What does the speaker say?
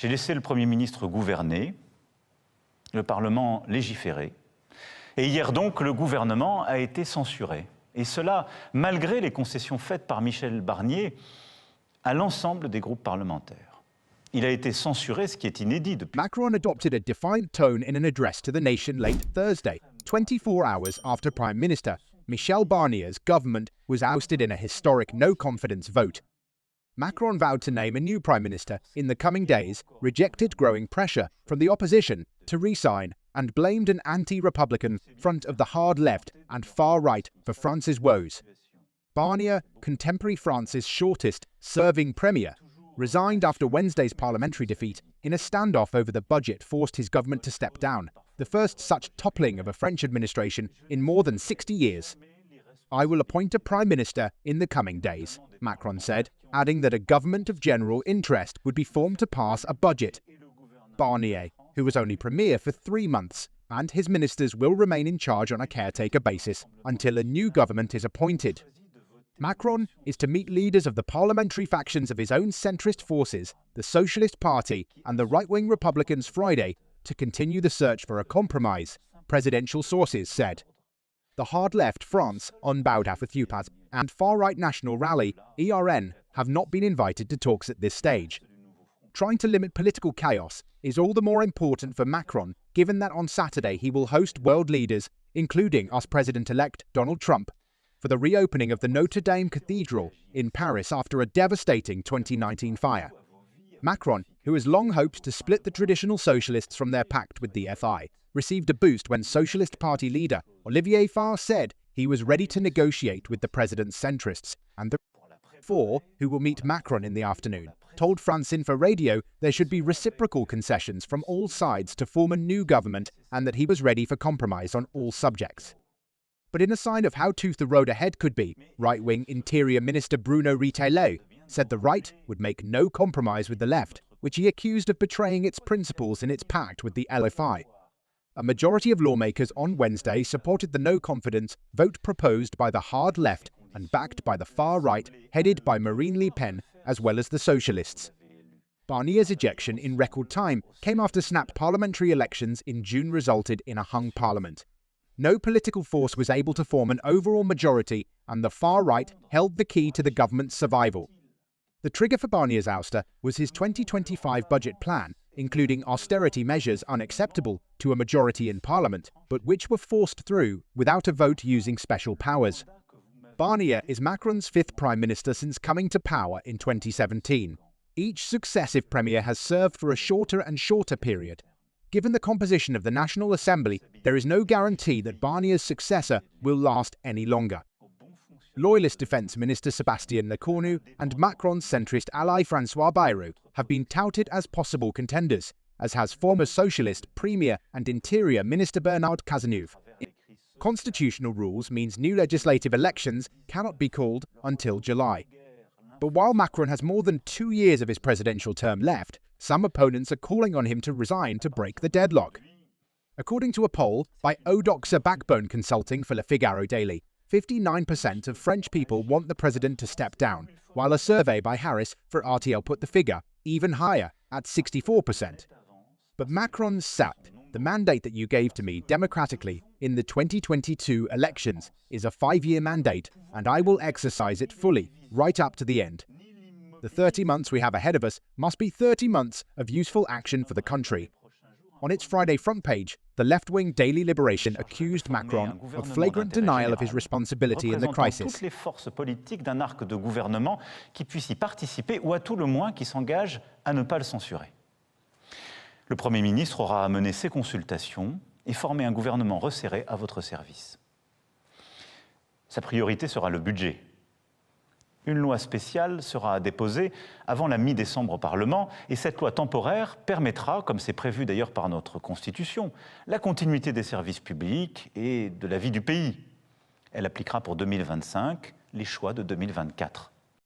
J'ai laissé le Premier ministre gouverner, le Parlement légiférer. Et hier donc, le gouvernement a été censuré. Et cela, malgré les concessions faites par Michel Barnier à l'ensemble des groupes parlementaires. Il a été censuré, ce qui est inédit depuis. Macron adopted a defiant tone in an address to the nation late Thursday, 24 hours after Prime Minister Michel Barnier's government was ousted in a historic no-confidence vote. Macron vowed to name a new Prime Minister in the coming days, rejected growing pressure from the opposition to resign, and blamed an anti-Republican front of the hard left and far right for France's woes. Barnier, contemporary France's shortest-serving premier, resigned after Wednesday's parliamentary defeat in a standoff over the budget forced his government to step down, the first such toppling of a French administration in more than 60 years. "I will appoint a prime minister in the coming days," Macron said, adding that a government of general interest would be formed to pass a budget. Barnier, who was only premier for 3 months, and his ministers will remain in charge on a caretaker basis until a new government is appointed. Macron is to meet leaders of the parliamentary factions of his own centrist forces, the Socialist Party and the right-wing Republicans Friday, to continue the search for a compromise, presidential sources said. The hard-left France, on Baudaf and far-right National Rally, ERN, have not been invited to talks at this stage. Trying to limit political chaos is all the more important for Macron, given that on Saturday he will host world leaders, including US President-elect Donald Trump, for the reopening of the Notre Dame Cathedral in Paris after a devastating 2019 fire. Macron, who has long hoped to split the traditional socialists from their pact with the FI, received a boost when Socialist Party leader Olivier Faure said he was ready to negotiate with the president's centrists, and the four, who will meet Macron in the afternoon, told France Info Radio there should be reciprocal concessions from all sides to form a new government and that he was ready for compromise on all subjects. But in a sign of how tough the road ahead could be, right-wing Interior Minister Bruno Retailleau said the right would make no compromise with the left, which he accused of betraying its principles in its pact with the LFI. A majority of lawmakers on Wednesday supported the no-confidence vote proposed by the hard left and backed by the far right, headed by Marine Le Pen, as well as the Socialists. Barnier's ejection in record time came after snap parliamentary elections in June resulted in a hung parliament. No political force was able to form an overall majority, and the far right held the key to the government's survival. The trigger for Barnier's ouster was his 2025 budget plan, including austerity measures unacceptable to a majority in Parliament, but which were forced through without a vote using special powers. Barnier is Macron's 5th Prime Minister since coming to power in 2017. Each successive premier has served for a shorter and shorter period. Given the composition of the National Assembly, there is no guarantee that Barnier's successor will last any longer. Loyalist Defence Minister Sébastien Lecornu and Macron's centrist ally François Bayrou have been touted as possible contenders, as has former Socialist Premier and Interior Minister Bernard Cazeneuve. Constitutional rules means new legislative elections cannot be called until July. But while Macron has more than 2 years of his presidential term left, some opponents are calling on him to resign to break the deadlock. According to a poll by Odoxa Backbone Consulting for Le Figaro Daily, 59% of French people want the president to step down, while a survey by Harris for RTL put the figure even higher, at 64%. But Macron said, "The mandate that you gave to me democratically in the 2022 elections is a 5-year mandate, and I will exercise it fully, right up to the end. The 30 months we have ahead of us must be 30 months of useful action for the country." On its Friday front page, the left-wing Daily Liberation accused Macron of flagrant denial of his responsibility in the crisis. Toutes les forces politiques d'un arc de gouvernement qui puissent y participer ou à tout le moins qui s'engagent à ne pas le censurer. Le Premier ministre aura à mener ses consultations et former un gouvernement resserré à votre service. Sa priorité sera le budget. Une loi spéciale sera déposée avant la mi-décembre au Parlement et cette loi temporaire permettra, comme c'est prévu d'ailleurs par notre Constitution, la continuité des services publics et de la vie du pays. Elle appliquera pour 2025 les choix de 2024.